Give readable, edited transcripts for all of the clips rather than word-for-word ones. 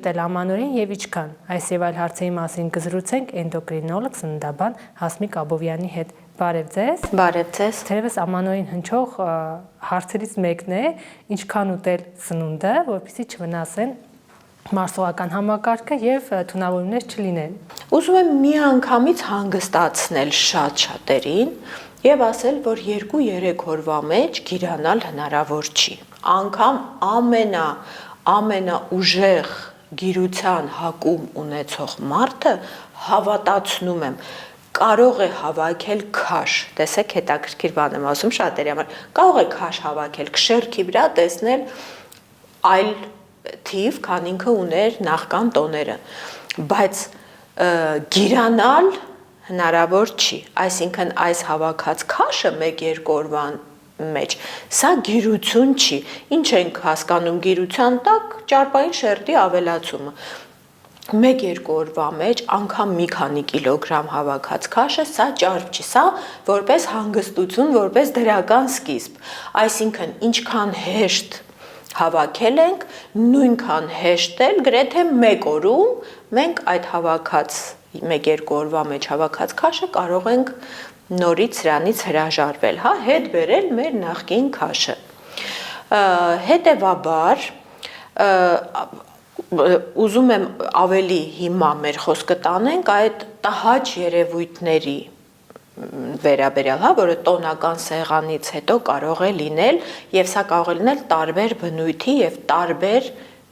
Տելամանորին եւ ինչքան այս եւ այլ հարցերի մասին կզրուցենք էնդոկրինոլոգ սննդաբան Հասմիկ Աբովյանի հետ։ Բարև ձեզ։ Բարև ձեզ։ Թերևս ամանորին հնչող հարցերից մեկն է ինչքան ուտել սնունդը, որպեսզի չվնասեն մարսողական համակարգը եւ թունավորումներ չլինեն։ Ուզում եմ միանգամից հանգստացնել շատ-շատերին եւ ասել, որ 2-3 օրվա մեջ գիրանալ հնարավոր չի։ Անկամ ամենաուժեղ գիրության հակում ունեցող մարդը հավատացնում եմ կարող է հավաքել քաշ, տեսեք հետաքրքիր բան եմ ասում շատերի համար, կարող է քաշ հավաքել քշերքի վրա տեսնել այլ թիվ, քան ինքը ուներ նախքան տոները, բայց գիրանալ հնարավոր չի, այսինքն այս հավաքած քաշը 1-2 օրվա մեջ, սա գիրություն չի, ինչ ենք հասկանում գիրության տակ, ճարպային շերտի ավելացումը, 1-2 օրվա մեջ անգամ մի քանի կիլոգրամ հավաքած քաշը, սա ճարպ չի, սա որպես հանգստություն, որպես դրական սկիզբ, այսինքն ինչքան հեշտ հավաքել ենք, նույնքան հեշտ էլ գրեթե 1 օրում մենք այդ հավաքած 1-2 օրվա մեջ հավաքած քաշը կարող ենք նորից սրանից հրաժարվել, հա, հետ բերել մեր նախկին քաշը։ Հետևաբար ուզում եմ ավելի հիմա մեր խոսքը տանենք այդ տհաճ երևույթների վերաբերյալ, հա, որը տոնական սեղանից հետո կարող է լինել եւ սա կարող է լինել տարբեր բնույթի եւ տարբեր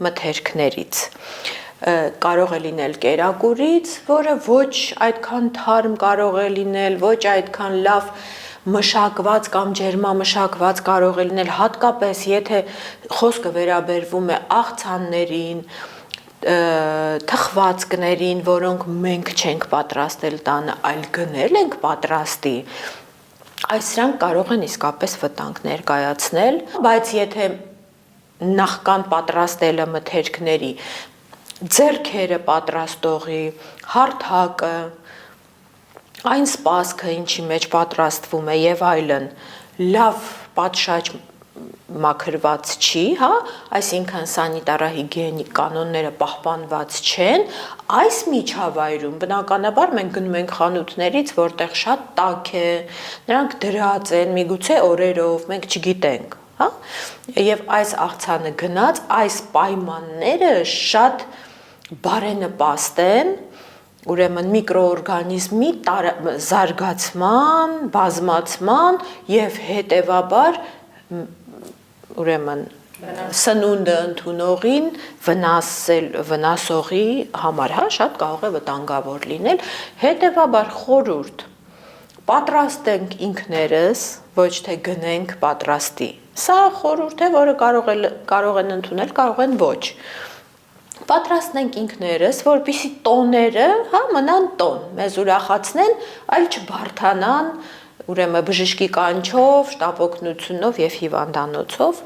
մթերքներից։ Կարող է լինել կերակուրից, որը ոչ այդքան թարմ կարող է լինել, ոչ այդքան լավ մշակված կամ ջերմամշակված կարող է լինել, հատկապես եթե խոսքը վերաբերվում է աղցաններին, թխվածքներին, որոնք մենք չենք պատրաստել տանը, այլ գնել ենք պատրաստի, այս սրանք կարող են իսկապես վտանգ ներկայացնել, բայց եթե նախքան պատրաստելը մթերքների ձեռքերը պատրաստողի, հարթակը, այն սպասքը, ինչի մեջ պատրաստվում է եւ այլն, լավ պատշաճ մաքրված չի, հա, այսինքն սանիտարահիգիենիկ կանոնները պահպանված չեն, այս միջավայրում բնականաբար մենք գնում ենք խանութներից, որտեղ շատ տաք է, նրանք դրած են, միգուցե օրերով, մենք չգիտենք, հա, եւ այս աղցանը գնաց, այս պայմանները շատ բարենպաստ են, ուրեմն միկրոօրգանիզմի զարգացման, բազմացման եւ հետեւաբար ուրեմն սնունդը ընդունողին վնասողի համար, հա, շատ կարող է վտանգավոր լինել, հետեւաբար խորհուրդ պատրաստենք ինքներս, ոչ թե գնենք պատրաստի, սա խորհուրդ է, որը կարող են ընդունել, կարող են ոչ, պատրաստենք ինքներս, որպեսզի տոները, հա, մնան տոն, մեզ ուրախացնեն, այլ չբարդանան, ուրեմն բժշկի կանչով, շտապօգնությունով եւ հիվանդանոցով,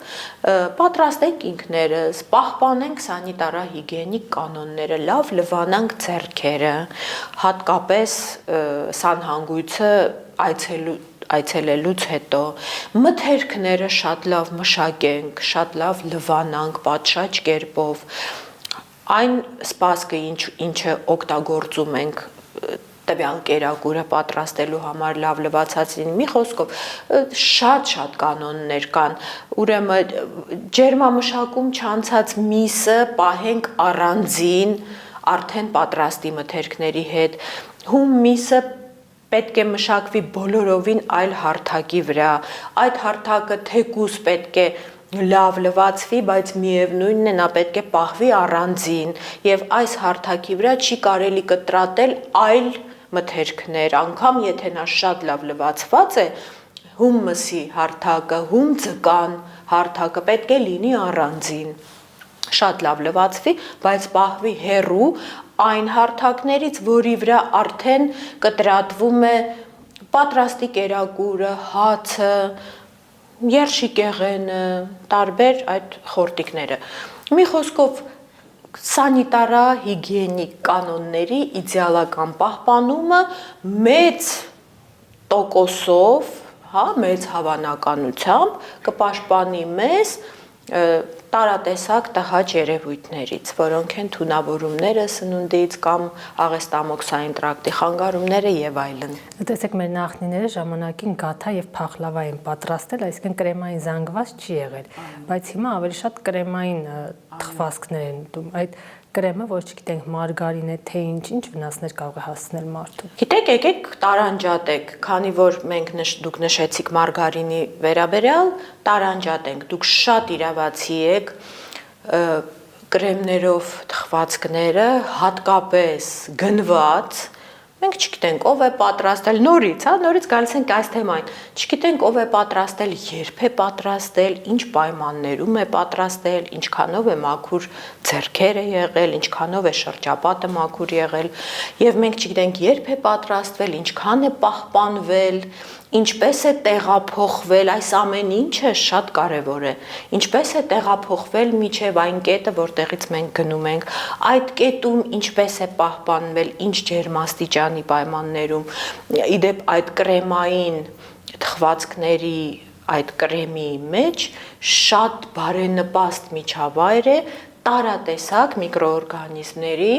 պատրաստենք ինքներս, պահպանենք սանիտարահիգիենիկ կանոնները, լավ լվանանք ձեռքերը, հատկապես սանհանգույցը այցելելուց հետո, մթերքները շատ լավ մշակենք, շատ լավ լվանանք պատշաճ կերպով, այն սպասքը, ինչը օգտագործում ենք տվյալ կերակուրը պատրաստելու համար լավ լվացած լինի, մի խոսքով շատ կանոններ կան, ուրեմն ջերմամշակում չանցած միսը պահենք առանձին, արդեն պատրաստի մթերքների հետ, հում միսը պետք է մշակվի բոլորովին այլ հարթակի վրա, այդ հարթակը թեկուզ պետք է լավ լվացվի, բայց միևնույնն է նա պետք է պահվի առանձին եւ այս հարթակի վրա չի կարելի կտրատել այլ մթերքներ, անգամ եթե նա շատ լավ լվացված է, հում մսի հարթակը, հում ձկան հարթակը պետք է լինի առանձին, շատ լավ լվացվի, բայց պահվի հեռու այն հարթակներից, որի վրա արդեն կտրատվում է պատրաստի կերակուրը, հացը, երշիկեղենը, տարբեր այդ խորտիկները։ Մի խոսքով սանիտարահիգիենիկ կանոնների իդեալական պահպանումը մեծ տոկոսով, հա, մեծ հավանականությամբ կպաշտպանի մեզ տարատեսակ տհաճ երևույթներից, որոնք են թունավորումները սնունդից կամ աղեստամոքսային տրակտի խանգարումները եւ այլն։ Տեսեք, մեր նախնիները ժամանակին գաթա եւ փախլավա են պատրաստել, այսինքն կրեմային զանգված չի եղել, բայց հիմա ավելի շատ կրեմային թխվածքներ են դում։ Այդ կրեմը, որ չգիտենք մարգարին է, թե ինչ վնասներ կարող է հասցնել մարդուն։ Գիտեք, եկեք տարանջատեք, քանի որ դուք նշեցիք մարգարինի վերաբերյալ, տարանջատենք, դուք շատ իրավացի եք կրեմներով թխվածքները, հատկապես գնված, մենք չգիտենք ով է պատրաստել, նորից գալիս ենք այս թեմային, չգիտենք ով է պատրաստել, երբ է պատրաստել, ինչ պայմաններում է պատրաստել, ինչքանով է մաքուր ձեռքերը եղել, ինչքանով է շրջապատը մաքուր եղել, եւ մենք չգիտենք երբ է պատրաստվել, ինչքան է պահպանվել, ինչպես է տեղափոխվել, այս ամեն ինչը շատ կարևոր է, ինչպես է տեղափոխվել միջև այն կետը, որտեղից մենք գնում ենք, այդ կետում ինչպես է պահպանվել, ինչ ջերմաստիճանի պայմաններում, իդեպ այդ կրեմային թխվածքների, այդ կրեմի մեջ շատ բարենպաստ միջավայր է տարատեսակ միկրոօրգանիզմների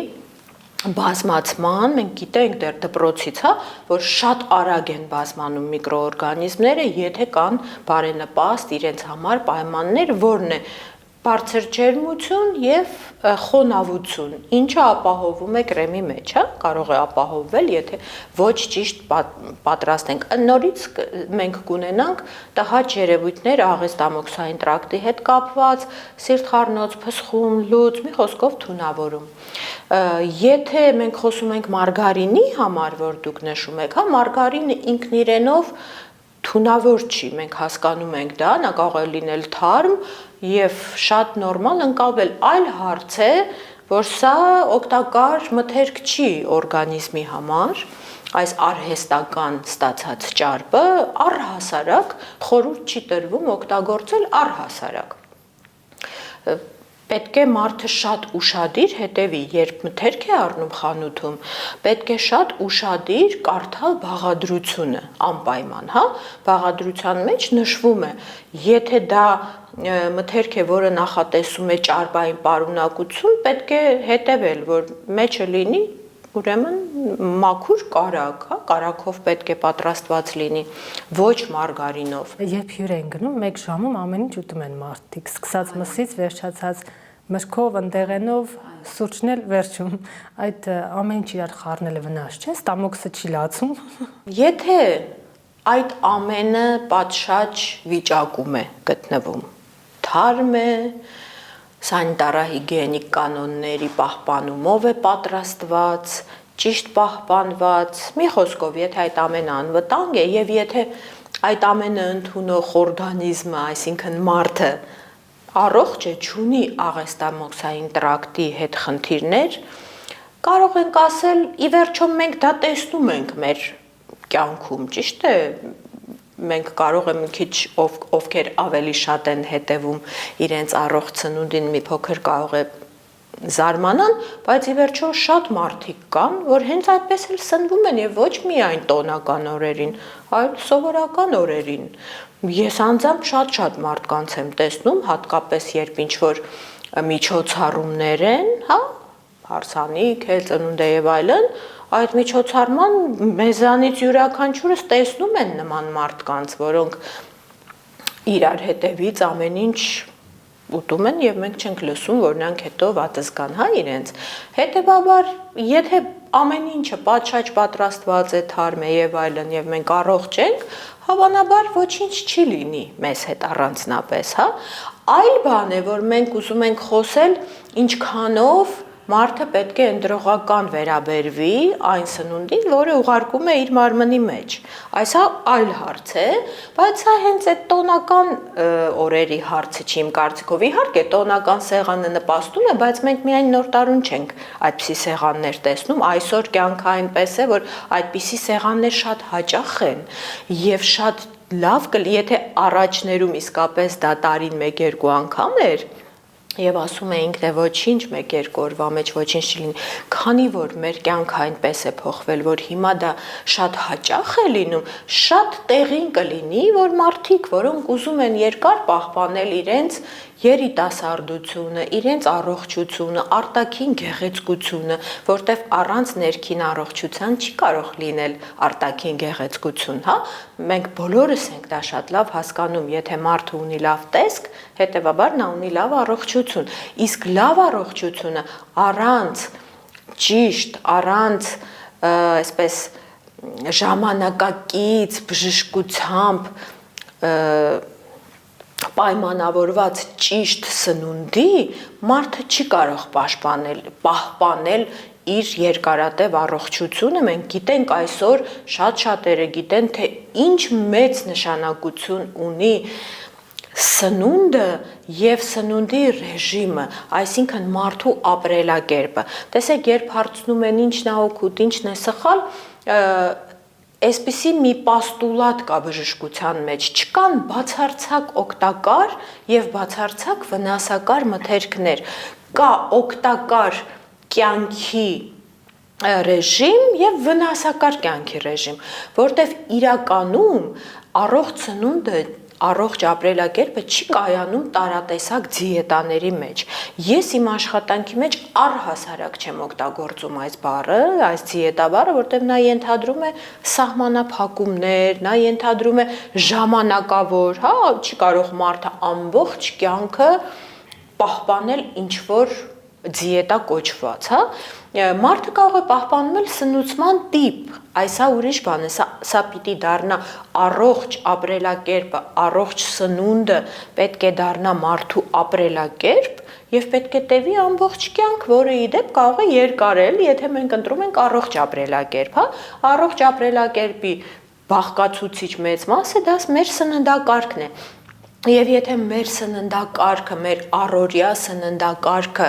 բազմացման, մենք գիտենք դեռ դպրոցից, որ շատ արագ են բազմանում միկրոօրգանիզմները, եթե կան բարենպաստ իրենց համար պայմաններ, որն է բարձր ջերմություն եւ խոնավություն, ինչը ապահովում է կրեմի մեջ, կարող է ապահովվել, եթե ոչ ճիշտ պատրաստենք։ Նորից մենք կունենանք տհաճ երևույթներ աղեստամոքսային տրակտի հետ կապված, սիրտխառնոց, փսխում, լուծ, մի խոսքով թունավորում։ Եթե մենք խոսում ենք մարգարինի համար, որ դուք նշում եք, մարգարինը ինքն իրենով թունավոր չի, մենք հասկանում ենք դա, նա կարող է լինել թարմ եւ շատ նորմալ ընկալվել, այլ հարց է, որ սա օգտակար մթերք չի օրգանիզմի համար, այս արհեստական ստացած ճարպը առհասարակ խորհուրդ չի տրվում օգտագործել առհասարակ։ Պետք է մարդը շատ ուշադիր հետևի, երբ մթերք է առնում խանութում, պետք է շատ ուշադիր կարդալ բաղադրությունը, անպայման, բաղադրության մեջ նշվում է, եթե դա մթերք է, որը նախատեսում է ճարպային պարունակություն, պետք է հետևել, որ մեջը լինի, ուրեմն մաքուր կարագ, կարագով պետք է պատրաստված լինի, ոչ մարգարինով։ Երբ հյուր են գնում, 1 ժամում ամեն ինչ ուտում են մարդիկ, սկսած մսից, վերջացած մրգով, ընդեղենով, սուրճն էլ վերջում, այդ ամեն ինչ իրար խառնելը վնաս չէ, ստամոքսը չի լացում։ Եթե այդ ամենը պատշաճ վիճակում է գտնվում, թարմ է, սանիտարահիգիենիկ կանոնների պահպանումով է պատրաստված, ճիշտ պահպանված, մի խոսքով, եթե այդ ամենը անվտանգ է եւ եթե այդ ամենը ընդունող օրգանիզմը, այսինքն մարդը առողջ է, չունի աղեստամոքսային տրակտի հետ խնդիրներ, կարող ենք ասել, ի վերջո մենք դա տեսնում ենք մեր կյանքում, ճիշտ է, մենք կարող եմ մի քիչ ովքեր ավելի շատ են հետևում իրենց առողջ ծնունդին մի փոքր կարող է զարմանան, բայց ի վերջո շատ մարդիկ կան, որ հենց այդպես էլ սնվում են եւ ոչ միայն տոնական օրերին, այլ սովորական օրերին։ Ես անձամբ շատ մարդկանց եմ տեսնում, հատկապես երբ ինչ-որ միջոցառումներ են, հարսանիք է, ծնունդ է եւ այլն, այդ միջոցառման մեզանից յուրաքանչյուրս տեսնում են նման մարդկանց, որոնք իրար հետևից ամեն ինչ ուտում են եւ մենք չենք լսում, որ նրանք հետո վատը զգան, իրենց։ Հետեւաբար, եթե ամեն ինչը պատշաճ պատրաստված է, թարմ է եւ այլն եւ մենք առողջ ենք, հավանաբար ոչինչ չի լինի մեզ հետ առանձնապես, Այլ բան է, որ մենք ուզում ենք խոսել ինչքանով մարդը պետք է ընդրողական վերաբերվի այն սնունդին, որը ուղարկում է իր մարմնի մեջ։ Այս այլ հարց է, բայց սա հենց այդ տոնական օրերի հարցը չի իմ կարծիքով։ Իհարկե տոնական սեղանը նպաստում է, բայց մենք միայն նոր տարուն չենք այդպիսի սեղաններ տեսնում։ Այսօր կյանքը այնպես է, որ այդպիսի սեղաններ շատ հաճախ են եւ շատ լավ կլինի, եթե առաջներում իսկապես դա տարին 1-2 անգամ էր, եւ ասում էինք, թե ոչինչ 1-2 օրվա մեջ ոչինչ չլինի, քանի որ մեր կյանքը այնպես է փոխվել, որ հիմա դա շատ հաճախ է լինում, շատ տեղին կլինի, որ մարդիկ, որոնք ուզում են երկար պահպանել իրենց երիտասարդությունը, իրենց առողջությունը, արտաքին գեղեցկությունը, որտեվ առանց ներքին առողջության չի կարող լինել արտաքին գեղեցկություն, հա? Մենք բոլորս ենք դա շատ լավ հասկանում, եթե մարդը ունի լավ տեսք, հետեւաբար նա ունի լավ առողջություն։ Իսկ լավ առողջությունը առանց ճիշտ, առանց այսպես ժամանակակից բժշկությամբ պայմանավորված ճիշտ սնունդի մարդը չի կարող պահպանել իր երկարատև առողջությունը։ Մենք գիտենք այսօր շատ-շատերը գիտեն, թե ինչ մեծ նշանակություն ունի սնունդը եւ սնունդի ռեժիմը, այսինքն մարդու ապրելակերպը։ Տեսեք, երբ հարցնում են ինչն է օգուտ, ինչն է սխալ, այսպիսի մի պաստուլատ կա բժշկության մեջ, չկան բացարձակ օգտակար եւ բացարձակ վնասակար մթերքներ։ Կա օգտակար կյանքի ռեժիմ եւ վնասակար կյանքի ռեժիմ, որտեվ իրականում առողջ սնունդը առողջ ապրելակերպը չի կայանում տարատեսակ դիետաների մեջ։ Ես իմ աշխատանքի մեջ առհասարակ չեմ օգտագործում այս բառը, այս դիետա բառը, որտեղ նա ենթադրում է սահմանափակումներ, նա ենթադրում է ժամանակավոր, հա, չի կարող մարդը ամբողջ կյանքը պահպանել ինչ որ դիետա կոչված, հա։ Մարդը կարող է պահպանել սնուցման տիպ, այս է ուրիշ բան է, սա պիտի դառնա առողջ ապրելակերպը, առողջ սնունդը պետք է դառնա մարդու ապրելակերպ եւ պետք է տևի ամբողջ կյանք, որը ի դեպ կարող է երկարել, եթե մենք ընտրում ենք առողջ ապրելակերպ, հա, առողջ ապրելակերպի բաղկացուցիչ մեծ մասը դա մեր սննդակարգն է։ Եվ եթե մեր սննդակարգը, մեր առօրյա սննդակարգը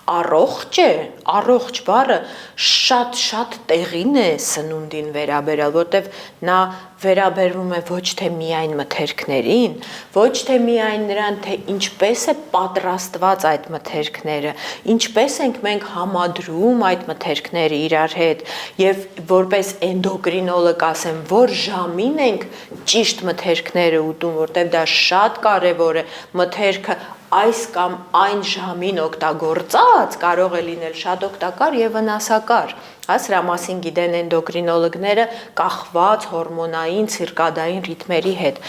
առողջ է, առողջ բառը շատ տեղին է սնունդին վերաբերել, որտեվ նա վերաբերվում է ոչ թե միայն մթերքներին, ոչ թե միայն նրան, թե ինչպես է պատրաստված այդ մթերքները, ինչպես ենք մենք համադրում այդ մթերքները իրար հետ, եւ որպես էնդոկրինոլոգ ասեմ, որ ժամին ենք ճիշտ մթերքները ուտում, որտեվ դա շատ կարևոր է, մթերքը այս կամ այն ժամին օգտագործած կարող է լինել շատ օգտակար եւ վնասակար։ Սրա մասին գիտեն էնդոկրինոլոգները կախված հորմոնային ցիրկադային ռիթմերի հետ։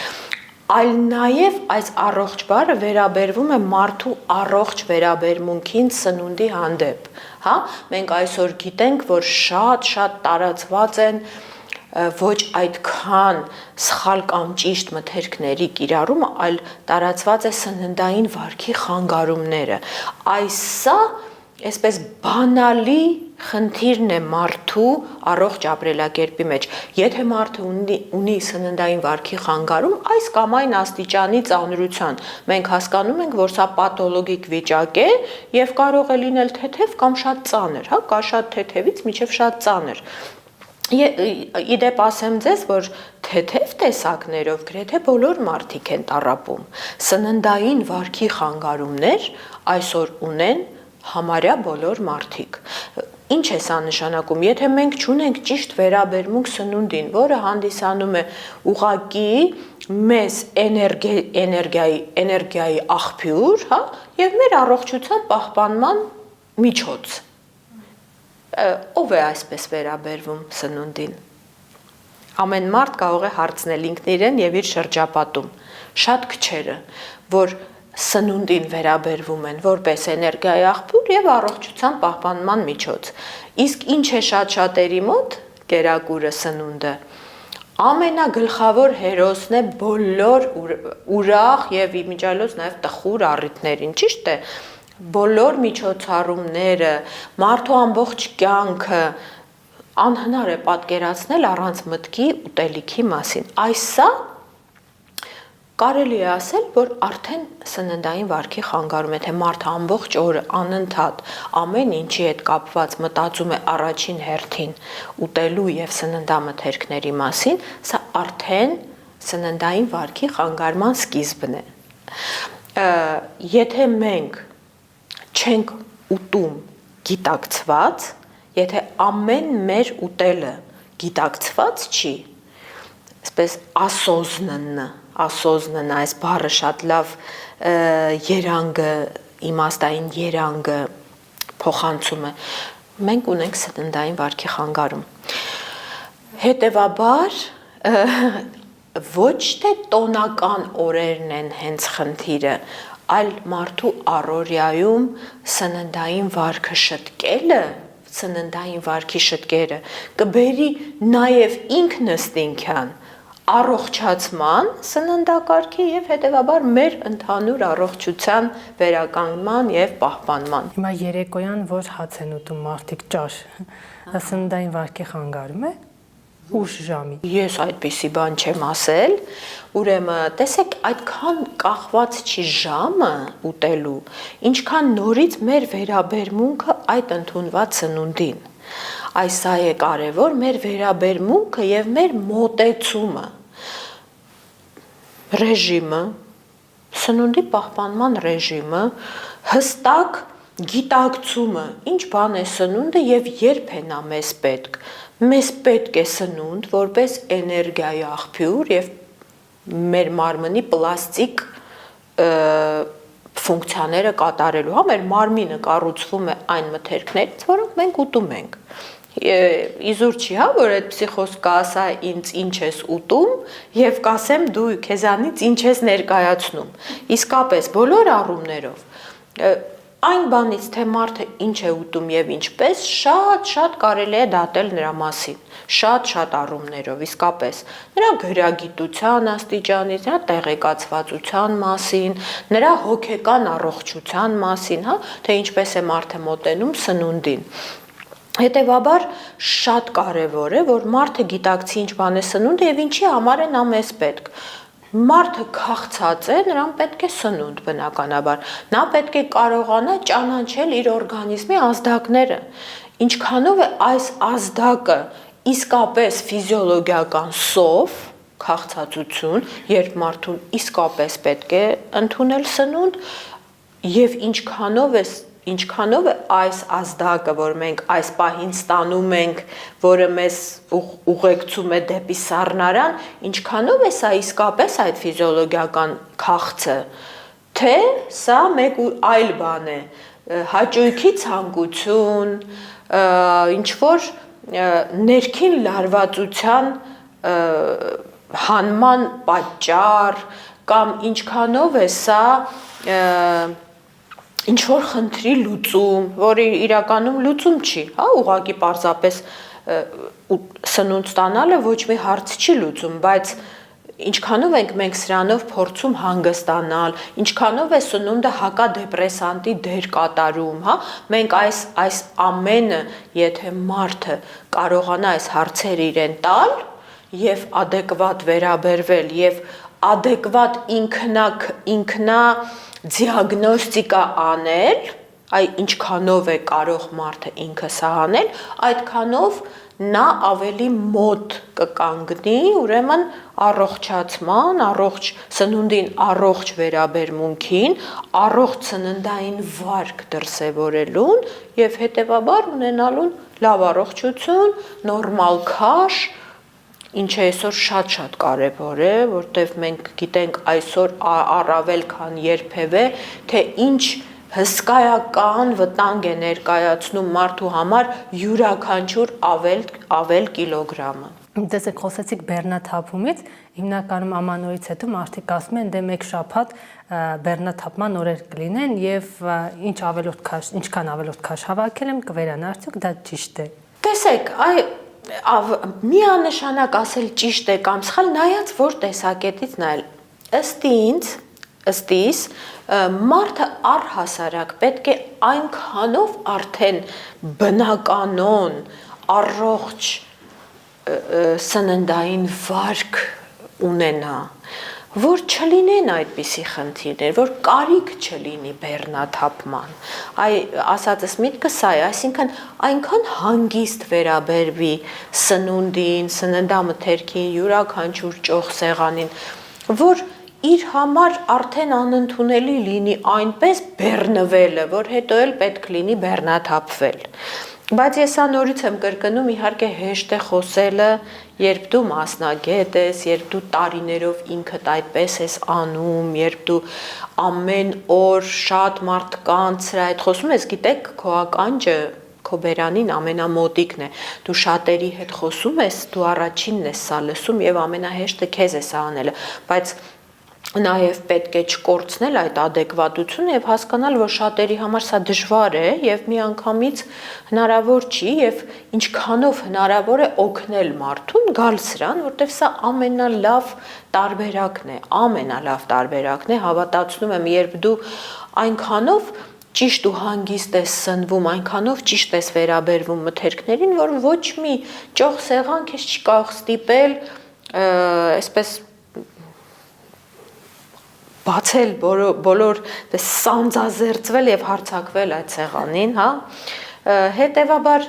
Այլ նաեւ այս առողջ բառը վերաբերվում է մարդու առողջ վերաբերմունքին սնունդի հանդեպ, հա։ Մենք այսօր գիտենք, որ շատ տարածված են ոչ այդքան սխալ կամ ճիշտ մթերքների կիրառումը, այլ տարածված է սննդային վարքի խանգարումները։ Այսա այսպես բանալի խնդիրն է մարդու առողջ ապրելակերպի մեջ։ Եթե մարդը ունի սննդային վարքի խանգարում, այս կամ այն աստիճանի ծանրության, մենք հասկանում ենք, որ սա պաթոլոգիկ վիճակ է եւ կարող է լինել թեթև կամ շատ ծանր, հա, կա շատ թեթևից մինչեւ շատ ծանր։ Իդեպ ասեմ ձեզ, որ թեթև տեսակներով գրեթե բոլոր մարդիկ են տառապում։ Սննդային վարքի խանգարումներ այսօր ունեն համարյա բոլոր մարդիկ։ Ինչ է սա նշանակում, եթե մենք չունենք ճիշտ վերաբերմունք սնունդին, որը հանդիսանում է ուղղակի մեզ էներգիայի աղբյուր, հա, եւ մեր առողջության պահպանման միջոց։ Ով է այսպես վերաբերվում սնունդին։ Ամեն մարդ կարող է հարցնել ինքն իրեն եւ իր շրջապատում։ Շատ քչերը, որ սնունդին վերաբերվում են որպես էներգիայի աղբյուր եւ առողջության պահպանման միջոց։ Իսկ ինչ է շատ-շատերի մոտ կերակուրը սնունդը։ Ամենագլխավոր հերոսն է բոլոր ուրախ եւ իմիջիայլոց նաեւ տխուր առիթներին, ճիշտ է։ Բոլոր միջոցառումները, մարդու ամբողջ կյանքը անհնար է պատկերացնել առանց մտքի ուտելիքի մասին։ Այսա կարելի է ասել, որ արդեն սննդային վարքի խանգարում է, թե մարդը ամբողջ օրը անընդհատ ամեն ինչի հետ կապված մտածում է առաջին հերթին ուտելու եւ սննդամթերքների մասին, սա արդեն սննդային վարքի խանգարման սկիզբն է։ Եթե մենք չենք ուտում գիտակցված, եթե ամեն մեր ուտելը գիտակցված չի, այսպես ասոզնն այս բառը շատ լավ երանգը, իմաստային երանգը փոխանցում է։ Մենք ունենք սննդային վարքի խանգարում։ Հետևաբար ոչ թե տոնական օրերն են հենց խնդիրը, այլ մարդու առօրյայում սննդային վարքը շտկելը, սննդային վարքի շտկերը կբերի նաև ինքնըստինքյան առողջացման սննդակարգի եւ հետեւաբար մեր ընդհանուր առողջության վերականգնման եւ պահպանման։ Հիմա երեկոյան որ հաց են ուտում մարդիկ ճաշ, սննդային վարքի խանգարում է ուշ ժամի։ Ես այդպիսի բան չեմ ասել, ուրեմն տեսեք այդքան կախված չի ժամը ուտելու, ինչքան նորից մեր վերաբերմունքը այդ ընդունված սնունդին։ Այս է կարևոր մեր վերաբերմունքը եւ մեր մոտեցումը։ Ռեժիմը, սնունդի պահպանման ռեժիմը, հստակ գիտակցումը, ինչ բան է սնունդը եւ երբ է նա մեզ պետք։ Մեզ պետք է սնունդ որպես էներգիայի աղբյուր եւ մեր մարմնի պլաստիկ ֆունկցիաները կատարելու համար մարմինը կառուցվում է այն մթերքներից, որոնք մենք ուտում ենք։ Իզուր չի, հա, որ այդ պսիխոսկը ասա ինձ ինչ ես ուտում եւ կասեմ դու քեզանից ինչ ես ներկայացնում։ Իսկապես բոլոր առումներով այն բանից թե մարդը ինչ է ուտում եւ ինչպես շատ կարելի է դատել նրա մասին, շատ առումներով, իսկապես նրա գրագիտության աստիճանից, նրա տեղեկացվածության մասին, նրա հոգեկան առողջության մասին, հա, թե ինչպես է մարդը մոտենում սնունդին։ Հետևաբար շատ կարևոր է, որ մարդը գիտակցի ինչ բան է սնունդը եւ ինչի համար է նա մեզ պետք։ Մարդը քաղցած է, նրան պետք է սնունդ բնականաբար։ Նա պետք է կարողանա ճանաչել իր օրգանիզմի ազդակները։ Ինչքանով է այս ազդակը իսկապես ֆիզիոլոգիական սով, քաղցածություն, երբ մարդուն իսկապես պետք է ընդունել սնունդ, եւ ինչքանով է այս ազդակը, որ մենք այս պահին ստանում ենք, որը մեզ ուղեկցում է դեպի սառնարան, ինչքանով է սա իսկապես այդ ֆիզիոլոգիական քաղցը, թե սա մեկ այլ բան է, հաճույքի ցանկություն, ինչ որ ներքին լարվածության հանման պատճառ, կամ ինչքանով է սա ինչ որ խնդրի լուծում, որը իրականում լուծում չի, հա, ուղղակի պարզապես սնունդ ստանալը ոչ մի հարց չի լուծում, բայց ինչքանով ենք մենք սրանով փորձում հանգստանալ, ինչքանով է սնունդը հակադեպրեսանտի դեր կատարում, հա, մենք այս ամենը, եթե մարդը կարողանա այս հարցերը իրեն տալ եւ adekvat վերաբերվել եւ adekvat ինքնա դիագնոստիկա անել, ինչքանով է կարող մարդը ինքը սա անել, այդքանով նա ավելի մոտ կկանգնի, ուրեմն առողջացման, առողջ սնունդին առողջ վերաբերմունքին, առողջ սննդային վարք դրսևորելուն եւ հետեւաբար ունենալուն լավ առողջություն, նորմալ քաշ, ինչը այսօր շատ կարևոր է, որտեղ մենք գիտենք այսօր առավել քան երբևէ, թե ինչ հսկայական վտանգ է ներկայացնում մարդու համար յուրաքանչյուր ավել կիլոգրամը։ Տեսեք, խոսեցիք բեռնաթափումից, հիմնականում ամանորից հետո մարդիկ ասում են, դե մեկ շաբաթ բեռնաթափման օրեր կլինեն եւ ինչքան ավելորդ քաշ հավաքել եմ կվերանա, արդյոք դա ճիշտ է։ Տեսեք, միանշանակ ասել ճիշտ է կամ սխալ, նայած որ տեսակետից նայել։ Ըստ իս մարդը առհասարակ պետք է այնքանով արդեն բնականon առողջ սննդային վարք ունենա, որ չլինեն այդպիսի խնդիրներ, որ կարիք չլինի բեռնաթափման։ Ասածս միտքը սա է, այսինքն այնքան հանգիստ վերաբերվի սնունդին, սննդամթերքին, յուրաքանչյուր ճոխ սեղանին, որ իր համար արդեն անընդունելի լինի այնպես բեռնվելը, որ հետո էլ պետք լինի բեռնաթափվել։ Բայց ես սա նորից եմ կրկնում, իհարկե հեշտ է խոսելը, երբ դու մասնագետ ես, երբ դու տարիներով ինքդ այդպես ես անում, երբ դու ամեն օր շատ մարդկանց այդ խոսում ես, գիտեք, քո ականջը քո բերանին ամենամոտիկն է։ Դու շատերի հետ խոսում ես, դու առաջինն ես սա լսում եւ ամենահեշտը քեզ է սա անելը, բայց նաև պետք է չկորցնել այդ adekvatությունը եւ հասկանալ, որ շատերի համար սա դժվար է եւ միանգամից հնարավոր չի եւ ինչքանով հնարավոր է օգնել մարդուն գալ սրան, որտեվ սա ամենալավ տարբերակն է, ամենալավ տարբերակն է, հավատացնում եմ, երբ դու այնքանով ճիշտ ու հանգիստ ես սնվում, այնքանով ճիշտ ես վերաբերվում մթերքներին, որ ոչ մի ճոխ սեղան քեզ չի կարող ստիպել, այսպես բացել բոլոր սանձազերծվել եւ հարցակվել այդ սեղանին, հա, հետեւաբար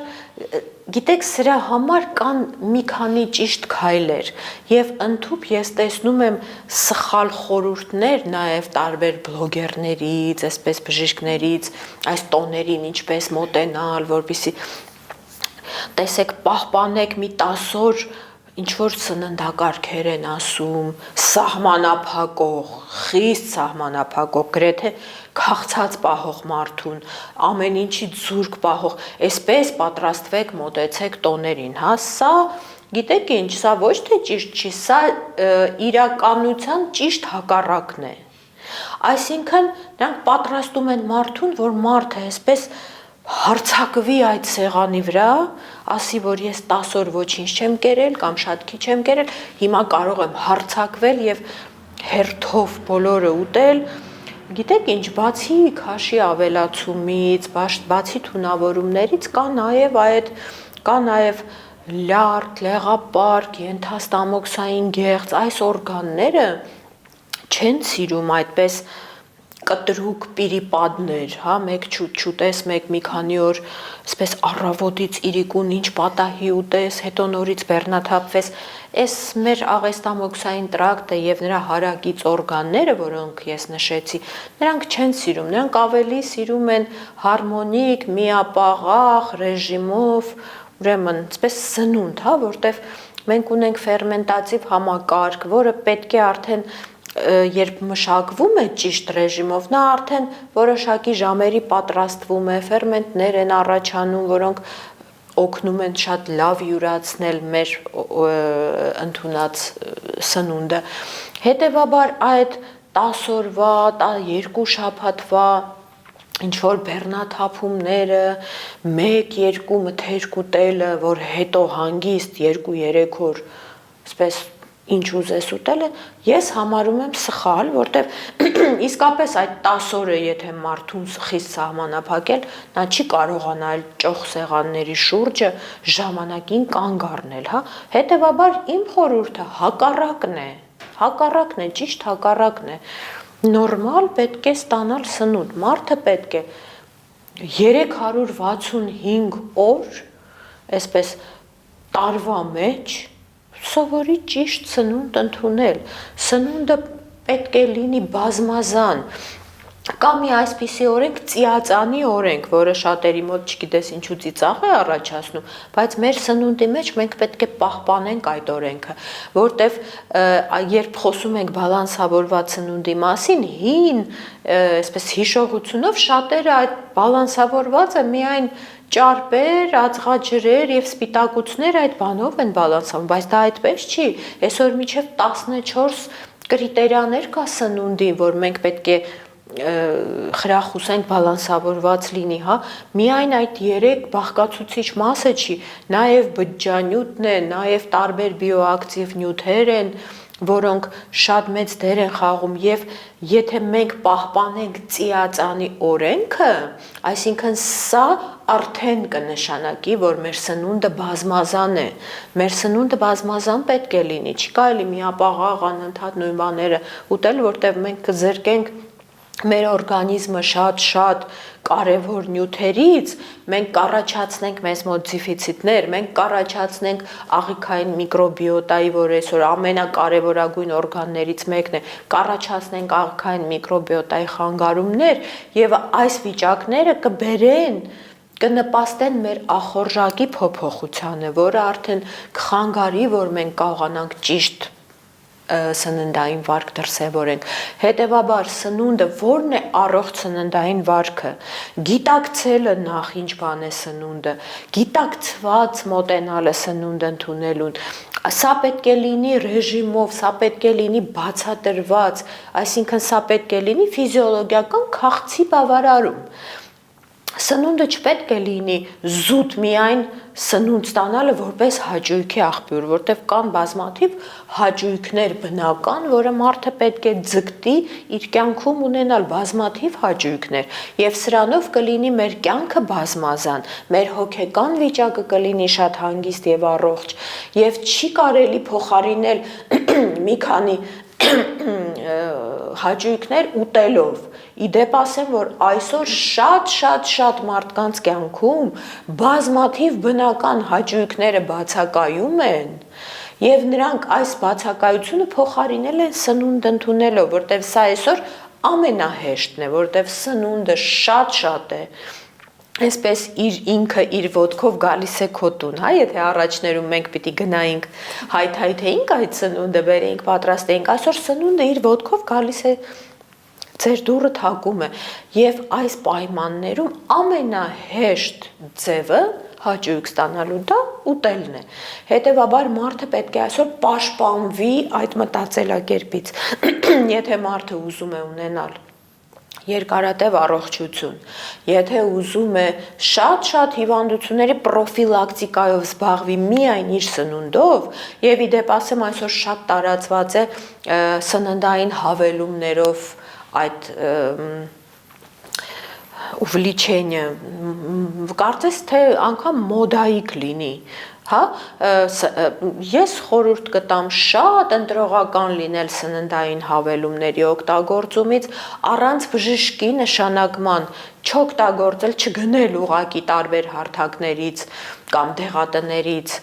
գիտեք սրա համար կան մի քանի ճիշտ քայլեր եւ ընդհուպ ես տեսնում եմ սխալ խորհուրդներ նաեւ տարբեր բլոգերներից, այսպես բժիշկներից, այս տոներին ինչպես մոտենալ, որպեսզի տեսեք պահպանեք մի 10 օր ինչ որ սննդակարգեր են ասում, սահմանափակող, խիստ սահմանափակող, գրեթե քաղցած պահող մարդուն, ամեն ինչի զուրկ պահող, այսպես պատրաստվեք, մոտեցեք տոներին, հա, սա գիտեք ինչ, սա ոչ թե ճիշտ չի, սա իրականության ճիշտ հակառակն է։ Այսինքն նրանք պատրաստում են մարդուն, որ մարդը այսպես հարցակվի այդ սեղանի վրա, ասի, որ ես 10 օր ոչինչ չեմ կերել կամ շատ քիչ եմ կերել, հիմա կարող եմ հարցակվել եւ հերթով բոլորը ուտել։ Գիտեք ինչ, բացի քաշի ավելացումից, բացի թունավորումներից կա նաեւ լյարդ, լեղապարկ, ենթաստամոքսային գեղձ, այս օրգանները չեն սիրում այդպես կտրուկ պիրիպադներ, հա, մեկ չուտես, մեկ մի քանի օր, այսպես առավոտից իրիկուն ինչ պատահի ուտես, հետո նորից բեռնաթափվես, այս մեր աղեստամոքսային տրակտը եւ նրա հարակից օրգանները, որոնք ես նշեցի, նրանք չեն սիրում, նրանք ավելի սիրում են հարմոնիկ, միապաղաղ ռեժիմով, ուրեմն, այսպես սնունդ, հա, որտեվ մենք ունենք ֆերմենտատիվ համակարգ, որը պետք է արդեն երբ մշակվում է ճիշտ ռեժիմով, նա արդեն որոշակի ժամերի պատրաստվում է, ֆերմենտներ են առաջանում, որոնք օգնում են շատ լավ յուրացնել մեր ընդունած սնունդը։ Հետևաբար այդ 10 օրվա, 2 շաբաթվա ինչ որ բեռնաթափումները, 1-2 մթերք ուտելը, որ հետո հանգիստ 2-3 օր, այսպես ինչ ուզես ուտելը, ես համարում եմ սխալ, որտեվ իսկապես այդ 10 օրը, եթե մարդուն խիստ սահմանափակել, նա չի կարողանա այլ ճոխ սեղանների շուրջը ժամանակին կանգ առնել, հա։ Հետևաբար իմ խորհուրդը հակառակն է, ճիշտ հակառակն է։ Նորմալ պետք է ստանալ սնունդ, մարդը պետք է 365 օր, այսպես տարվա մեջ սովորի ճիշտ սնունդ ընդունել, սնունդը պետք է լինի բազմազան, կա մի այսպիսի օրենք, ծիածանի օրենք, որը շատերի մոտ չգիտես ինչու ծիծաղ է առաջացնում, բայց մեր սնունդի մեջ մենք պետք է պահպանենք այդ օրենքը, որտեվ երբ խոսում ենք բալանսավորված սնունդի մասին, հին, այսպես հիշողությունով շատերը այդ բալանսավորվածը միայն ճարպեր, ածղաջրեր եւ սպիտակուցներ այդ բանով են բալանսվում, բայց դա այդպես չի, այսօր մինչեւ 14 կրիտերիաներ կա սնունդին, որ մենք պետք է խրախուսենք բալանսավորված լինի, հա, միայն այդ 3 բաղկացուցիչ մասը չի, նաեւ բջջանյութն է, նաեւ տարբեր բիոակտիվ նյութեր են, որոնք շատ մեծ դեր են խաղում եւ եթե մենք պահպանենք ծիածանի օրենքը, այսինքն սա արդեն կնշանակի, որ մեր սնունդը բազմազան է, մեր սնունդը բազմազան պետք է լինի, չի կարելի միապաղաղ անընդհատ նույն բաները ուտել, որտեղ մենք կզրկենք մեր օրգանիզմը շատ կարևոր նյութերից, մենք կառաջացնենք մեզ մոտ դեֆիցիտներ, մենք կառաջացնենք աղիքային միկրոբիոտայի, որ այսօր ամենակարևորագույն օրգաններից մեկն է, կառաջացնենք աղիքային միկրոբիոտայի խանգարումներ եւ այս վիճակները կբերեն կնպաստեն մեր ախորժակի փոփոխությանը, որը արդեն կխանգարի, որ մենք կարողանանք ճիշտ սննդային վարք դրսևորենք։ Հետևաբար սնունդը ո՞րն է առողջ սննդային վարքը։ Գիտակցելը նախ ինչ բան է սնունդը, գիտակցված մոտենալը սնունդ ընդունելուն։ Սա պետք է լինի ռեժիմով, սա պետք է լինի բացատրված, այսինքն սա պետք է լինի ֆիզիոլոգիական քաղցի բավարարում։ Սնունդը չպետք է լինի զուտ միայն սնունդ ստանալը որպես հաճույքի աղբյուր, որտեղ կան բազմաթիվ հաճույքներ բնական, որը մարդը պետք է ձգտի իր կյանքում ունենալ բազմաթիվ հաճույքներ, եւ սրանով կլինի մեր կյանքը բազմազան, մեր հոգեկան վիճակը կլինի շատ հանգիստ եւ առողջ, եւ չի կարելի փոխարինել մի քանի հաճույքներ ուտելով։ Իդեպ ասեմ, որ այսօր շատ մարդկանց կյանքում բազմաթիվ բնական հաճույքները բացակայում են, եւ նրանք այս բացակայությունը փոխարինել են սնունդ ընդունելով, որտեվ սա այսօր ամենահեշտն է, որտեվ սնունդը շատ է, այսպես ինքը իր ոտքով գալիս է քո տուն, հա, եթե առաջներում մենք պիտի գնայինք հայթայթեինք այդ սնունդը, բերեինք, պատրաստեինք, այսօր սնունդը իր ոտքով գալիս է ձեր դուռը թակում է, եւ այս պայմաններում ամենահեշտ ձևը հաճույք ստանալու դա ուտելն է։ Հետևաբար մարդը պետք է այսօր պաշտպանվի այդ մտածելակերպից։ Եթե մարդը ուզում է ունենալ երկարատև առողջություն, եթե ուզում է շատ հիվանդությունների պրոֆիլակտիկայով զբաղվի միայն իր սնունդով, եւ իդեպ ասեմ այսօր շատ տարածված է սննդային հավելումներով այդ увлечение, կարծես թե անգամ մոդայի կլինի, հա, ես խորհուրդ կտամ շատ ընտրողական լինել սննդային հավելումների օգտագործումից, առանց բժշկի նշանակման չօգտագործել, չգնել ուղակի տարբեր հարթակներից կամ դեղատներից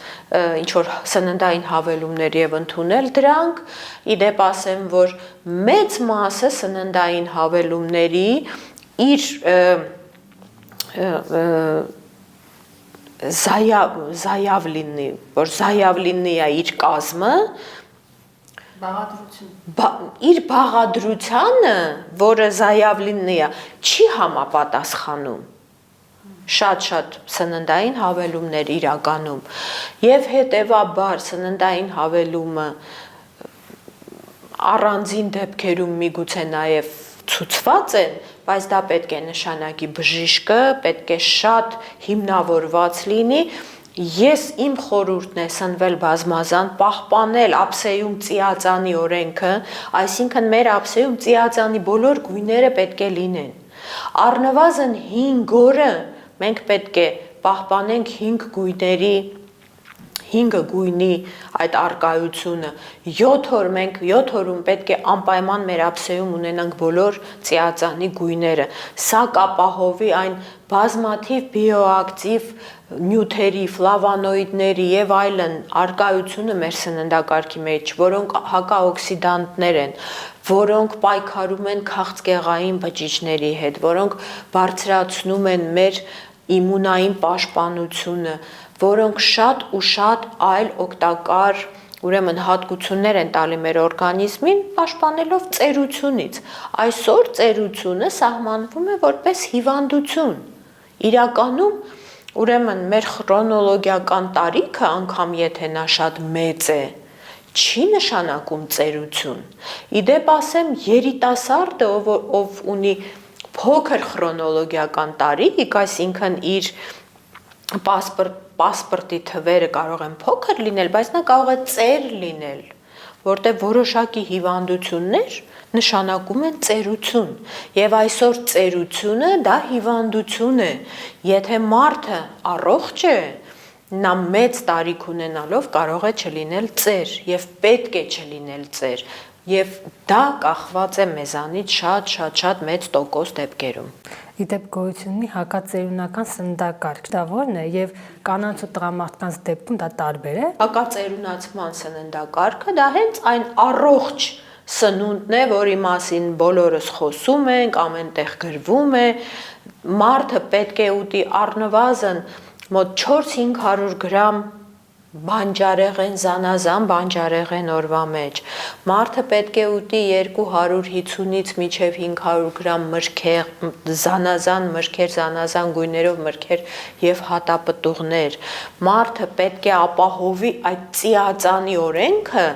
ինչ որ սննդային հավելումներ եւ ընդունել դրանք, իդեպ ասեմ, որ մեծ մասը սննդային հավելումների իր զայավ լինի, որ զայավ լինի է իր կազմը, իր բաղադրությանը, որը զայավ լինի է, չի համապատասխանում շատ սննդային հավելումներ իրականում, եւ հետեւաբար սննդային հավելումը առանձին դեպքերում միգուցե նաեւ ցուցված են, բայց դա պետք է նշանակի բժիշկը, պետք է շատ հիմնավորված լինի։ Ես իմ խորհուրդն է սնվել բազմազան, պահպանել ափսեում ծիածանի օրենքը, այսինքն մեր ափսեում ծիածանի բոլոր գույները պետք է լինեն։ Առնվազն 5 օրը մենք պետք է պահպանենք 5 գույնի այդ արկայությունը, 7 օրում պետք է անպայման մեր ափսեում ունենանք բոլոր ծիածանի գույները, սա կապահովի այն բազմաթիվ բիոակտիվ նյութերի, ֆլավոնոիդների եւ այլն արկայությունը մեր սննդակարգի մեջ, որոնք հակաօքսիդանտներ են, որոնք պայքարում են քաղցկեղային բջիջների հետ, որոնք բարձրացնում են մեր իմունային պաշտպանությունը, որոնք շատ այլ օգտակար ուրեմն հատկություններ են տալի մեր օրգանիզմին, պաշտպանելով ծերությունից։ Այսօր ծերությունը սահմանվում է որպես հիվանդություն։ Իրականում ուրեմն մեր քրոնոլոգիական տարիքը, անգամ եթե նա շատ մեծ է, չի նշանակում ծերություն։ Իդեպ ասեմ, երիտասարդը, ով ունի փոքր քրոնոլոգիական տարիք, այսինքն իր պասպորտի թվերը կարող են փոքր լինել, բայց նա կարող է ծեր լինել, որտեղ որոշակի հիվանդություններ նշանակում են ծերություն, եւ այսօր ծերությունը դա հիվանդություն է, եթե մարդը առողջ է, նա մեծ տարիք ունենալով կարող է չլինել ծեր եւ պետք է չլինել ծեր, եւ դա կախված է մեզանից շատ մեծ տոկոս դեպքերում։ Իդեպ գոյություն ունի հակածերունական սննդակարգ, դա ո՞րն է եւ կանանց ու տղամարդկանց դեպքում դա տարբեր է։ Հակածերունացման սննդակարգը դա հենց այն առողջ սնունդն է, որի մասին բոլորս խոսում ենք, ամենտեղ գրվում է, մարդը պետք է ուտի առնվազն մոտ 4-500 գրամ բանջարեղեն, զանազան բանջարեղեն օրվա մեջ։ Մարդը պետք է ուտի 250-ից մինչև 500 գրամ մրգեր, զանազան մրգեր, զանազան գույներով մրգեր եւ հատապտուղներ։ Մարդը պետք է ապահովի այդ ծիածանի օրենքը,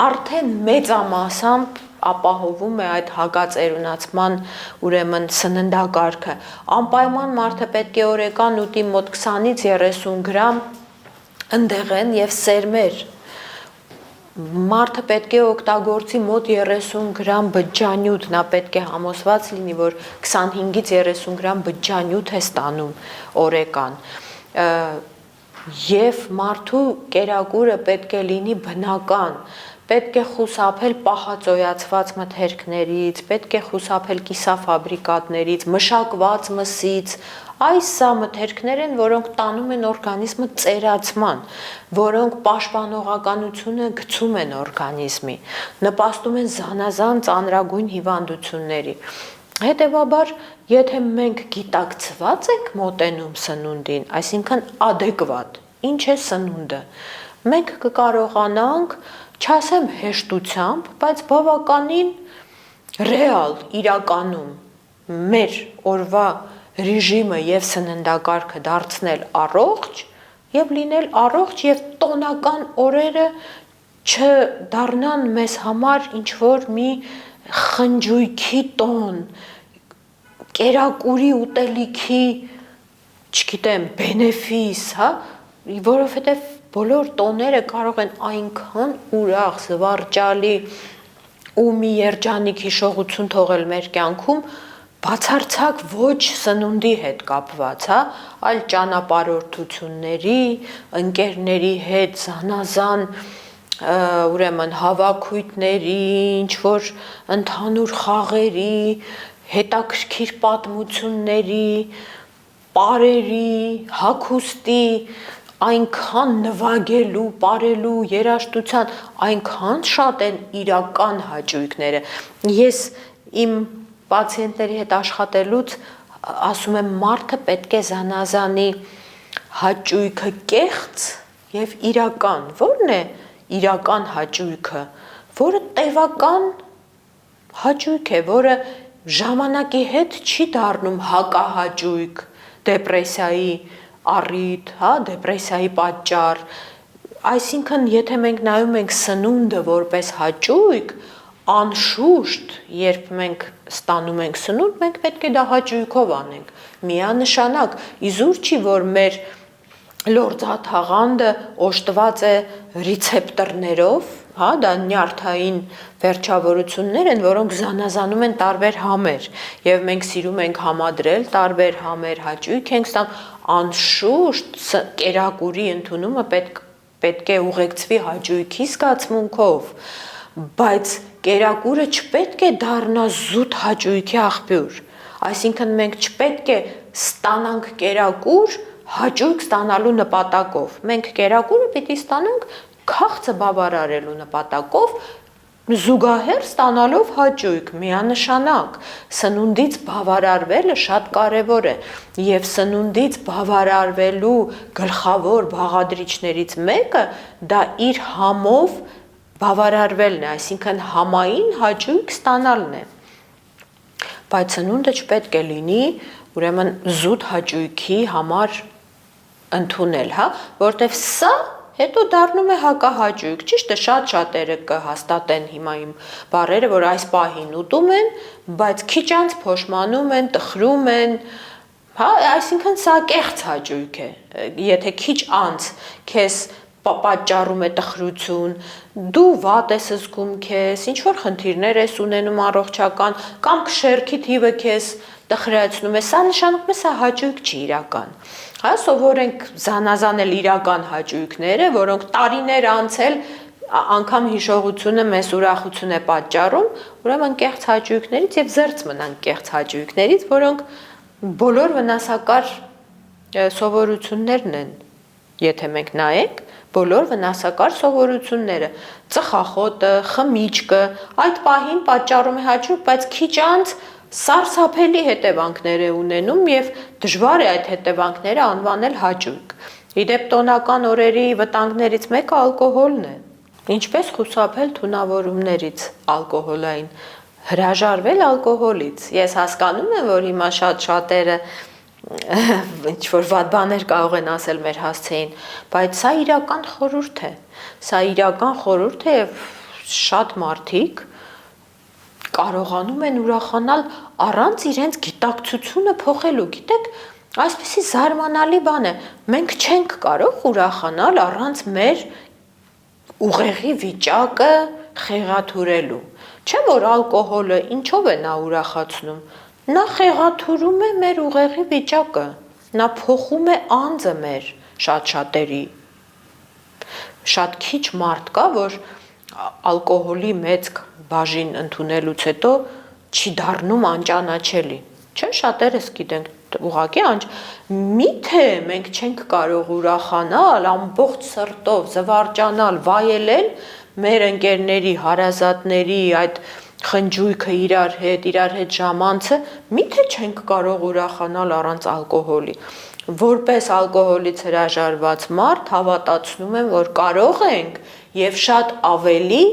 արդեն մեծամասամբ ապահովում է այդ հակածերունացման ուրեմն սննդակարգը։ Անպայման մարդը պետք է օրեկան ուտի մոտ 20-ից 30 գրամ ընդեղեն եւ սերմեր։ Մարդը պետք է օգտագործի մոտ 30 գրամ բջջանյութ, նա պետք է համոզված լինի, որ 25-ից 30 գրամ բջջանյութ է ստանում օրեկան։ Եվ մարդու կերակուրը պետք է լինի բնական, պետք է խուսափել պահածոյացված մթերքներից, պետք է խուսափել կիսաֆաբրիկատներից, մշակված մսից։ Այս սա մթերքներ են, որոնք տանում են օրգանիզմը ծերացման, որոնք պաշտպանողականությունը գցում են օրգանիզմի, նպաստում են զանազան ծանրագույն հիվանդությունների։ Հետևաբար, եթե մենք գիտակցված ենք մոտենում սնունդին, այսինքն adekvat, ինչ է սնունդը, մենք կկարողանանք, չասեմ հեշտությամբ, բայց բավականին ռեալ իրականում մեր օրվա ռեժիմը եւ սննդակարգը դարձնել առողջ եւ լինել առողջ եւ տոնական օրերը չդառնան մեզ համար ինչ որ մի խնջույքի տոն, կերակուրի ուտելիքի, չգիտեմ, բենեֆիս, հա, որովհետեւ բոլոր տոները կարող են այնքան ուրախ, զվարճալի ու մի երջանիկ հիշողություն թողել մեր կյանքում, բացարձակ ոչ սնունդի հետ կապված, հա, այլ ճանապարհորդությունների, ընկերների հետ զանազան ուրեմն հավաքույթների, ինչ որ ընդհանուր խաղերի, հետաքրքիր պատմությունների, պարերի, հագուստի, այնքան նվագելու, պարելու, երաժշտության, այնքան շատ են իրական հաճույքները։ Ես իմ պացիենտների հետ աշխատելուց ասում եմ, մարդը պետք է զանազանի հաճույքը կեղծ եւ իրական։ Ո՞րն է իրական հաճույքը, որը տևական հաճույք է, որը ժամանակի հետ չի դառնում հակահաճույք, դեպրեսիայի առիթ, հա, դեպրեսիայի պատճառ։ Այսինքն, եթե մենք նայում ենք սնունդը որպես հաճույք, անշուշտ, երբ մենք ստանում ենք սնունդ, մենք պետք է դա հաճույքով անենք։ Միանշանակ, իզուր չի, որ մեր լորձաթաղանթը օժտված է ռեցեպտորներով, հա, դա նյարդային վերջավորություններ են, որոնք զանազանում են տարբեր համեր, եւ մենք սիրում ենք համադրել տարբեր համեր, հաճույք ենք ստանում, անշուշտ կերակուրի ընդունումը պետք է ուղեկցվի հաճույքի զգացմունքով, բայց կերակուրը չպետք է դառնա զուտ հաճույքի աղբյուր, այսինքն մենք չպետք է ստանանք կերակուր հաճույք ստանալու նպատակով, մենք կերակուրը պիտի ստանանք քաղցը բավարարելու նպատակով, զուգահեռ ստանալով հաճույք, միանշանակ, սնունդից բավարարվելը շատ կարևոր է, եւ սնունդից բավարարվելու գլխավոր բաղադրիչներից մեկը դա իր համով բավարարվելն է, այսինքն համային հաճույք ստանալն է, բայց սնունդը չպետք է լինի, ուրեմն զուտ հաճույքի համար ընդունել, հա, որտեվ սա հետո դառնում է հակահաճույք, ճիշտ է, շատ շատերը կհաստատեն հիմա իմ բառերը, որ այս պահին ուտում են, բայց քիչ անց փոշմանում են, տխրում են, հա, այսինքն սա կեղծ հաճույք է, եթե քիչ անց քեզ պատճառում է տխրություն, դու վատ ես զգում քեզ, ինչ որ խնդիրներ ես ունենում առողջական, կամ շերքի թիվը քեզ տխրացնում է, սա նշանակում է սա հաճույք չի իրական։ Հա, սովորենք զանազանել իրական հաճույքները, որոնք տարիներ անցել անգամ հիշողությունը մեզ ուրախություն է պատճառում, ուրեմն կեղծ հաճույքներից եւ զերծ մնանք կեղծ հաճույքներից, որոնք բոլոր վնասակար սովորություններն են, եթե մենք նայենք, բոլոր վնասակար սովորությունները, ծխախոտը, խմիչքը, այդ պահին պատճառում է հաճույք, բայց քիչ անց սարսափելի հետևանքներ է ունենում եւ դժվար է այդ հետևանքները անվանել հաճույք։ Իդեպ տոնական օրերի վտանգներից մեկը ալկոհոլն է։ Ինչպես խուսափել թունավորումներից ալկոհոլային, հրաժարվել ալկոհոլից։ Ես հասկանում եմ, որ հիմա շատերը ինչ որ վատ բաներ կարող են ասել մեր հասցեին, բայց սա իրական խորհուրդ է։ Սա իրական խորհուրդ է եւ շատ մարդիկ կարողանում են ուրախանալ առանց իրենց գիտակցությունը փոխելու։ Գիտեք, այսպեսի զարմանալի բան է։ Մենք չենք կարող ուրախանալ առանց մեր ուղեղի վիճակը խեղաթյուրելու։ Չէ՞ որ ալկոհոլը ինչով է նա ուրախացնում։ Նա խեղաթյուրում է մեր ուղեղի վիճակը։ Նա փոխում է անձը մեր շատ-շատերի։ Շատ քիչ մարդ կա, որ ալկոհոլի մեծ բաժին ընդունելուց հետո չի դառնում անճանաչելի։ Չէ՞, շատերս գիտենք ուղղակի միթե մենք չենք կարող ուրախանալ, ամբողջ սրտով զվարճանալ, վայելել մեր ընկերների, հարազատների այդ խնջույքը իրար հետ ժամանցը, միթե չենք կարող ուրախանալ առանց ալկոհոլի։ Որպես ալկոհոլից հրաժարված մարդ հավատացնում եմ, որ կարող ենք եւ շատ ավելի,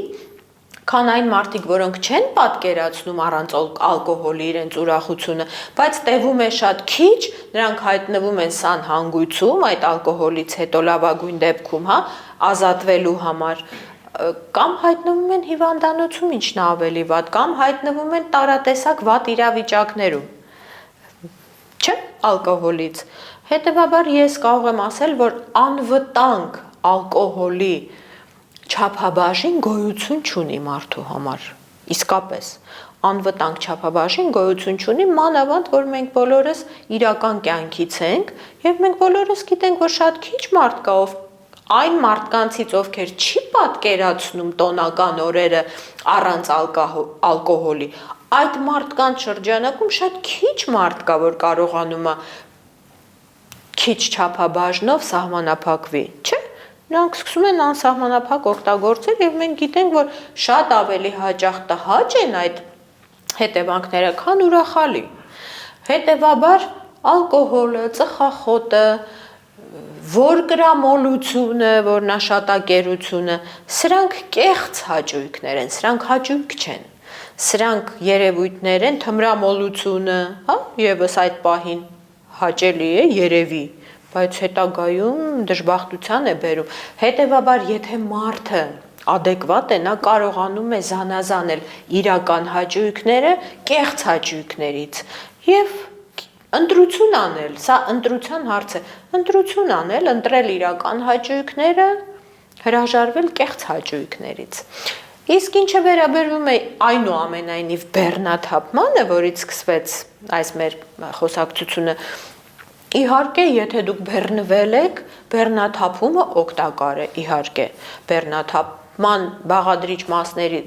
քան այն մարդիկ, որոնք չեն պատկերացնում առանց ալկոհոլի իրենց ուրախությունը, բայց տևում է շատ քիչ, նրանք հայտնվում են սանհանգույցում այդ ալկոհոլից հետո լավագույն դեպքում, ազատվելու համար, կամ հայտնվում են հիվանդանոցում, ինչն ավելի վատ, կամ հայտնվում են տարատեսակ վատ իրավիճակներում։ Չէ՞, ալկոհոլից։ Հետևաբար ես կարող եմ ասել, որ անվտանգ ալկոհոլի չափաբաժին գոյություն չունի մարդու համար։ Իսկապես, անվտանգ չափաբաժին գոյություն չունի, մանավանդ, որ մենք բոլորս իրական կյանքից ենք, եւ մենք բոլորս գիտենք, որ շատ քիչ մարդ կա, ով այն մարդկանցից, ովքեր չի պատկերացնում տոնական օրերը առանց ալկոհոլի, այդ մարդկանց շրջանակում շատ քիչ մարդ կա, որ կարողանում է քիչ չափաբաժնով սահմանափակվի, չէ՞։ Նրանք սկսում են անսահմանափակ օգտագործել եւ մենք գիտենք, որ շատ ավելի հաճախ տհաճ են այդ հետևանքները, քան ուրախալի։ Հետևաբար ալկոհոլը, ծխախոտը, որկրամոլությունը, որնաշատակերությունը, սրանք կեղծ հաճույքներ են, սրանք հաճույք չեն։ Սրանք երևույթներ են, թմրամոլությունը, եւս այդ պահին հաճելի է երևի, բայց հետագայում դժբախտության է բերում։ Հետևաբար, եթե մարդը adekvat է, նա կարողանում է զանազանել իրական հաճույքները կեղծ հաճույքներից եւ ընտրություն անել, սա ընտրության հարց է, ընտրություն անել, ընտրել իրական հաճույքները, հրաժարվել կեղծ հաճույքներից։ Իսկ ինչը վերաբերվում է այնուամենայնիվ բեռնաթափմանը, որից սկսվեց այս մեր խոսակցությունը, իհարկե, եթե դուք բեռնվել եք, բեռնաթափումը օգտակար է, իհարկե, բեռնաթափման բաղադրիչ մասերի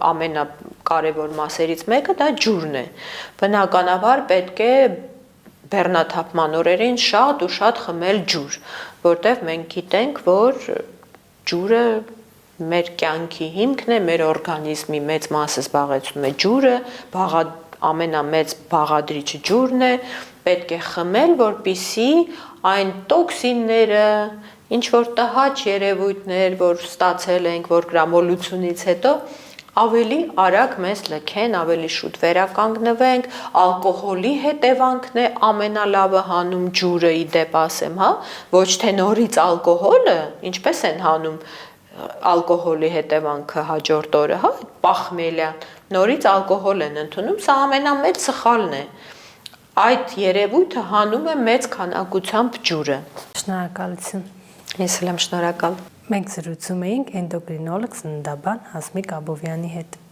ամենակարևոր մասերից մեկը դա ջուրն է։ Բնականաբար պետք է բեռնաթափման օրերին շատ ու շատ խմել ջուր, որտեղ մենք գիտենք, որ ջուրը մեր կյանքի հիմքն է, մեր օրգանիզմի մեծ մասը զբաղեցնում է ջուրը, ամենամեծ բաղադրիչը ջուրն է, պետք է խմել, որպեսզի այն տոքսինները, ինչ որ տհաճ երևույթներ, որ ստացել ենք որկրամոլությունից հետո, ավելի արագ մեզ լքեն, ավելի շուտ վերականգնվենք, ալկոհոլի հետևանքն է ամենալավը հանում ջուրը, ի դեպ ասեմ, ոչ թե նորից ալկոհոլը, ինչպես են հանում ալկոհոլի հետևանքը հաջորդ օրը, պախմելյան, նորից ալկոհոլ են ընդունում, սա ամենամեծ սխալն է։ Այդ երևույթը հանում է մեծ քանակությամբ ջուրը։ Շնորհակալություն։ Ես էլ եմ շնորհակալ։ Մենք զրուցում էինք էնդոկրինոլոգ ծննդաբան Հասմիկ Աբովյանի հետ։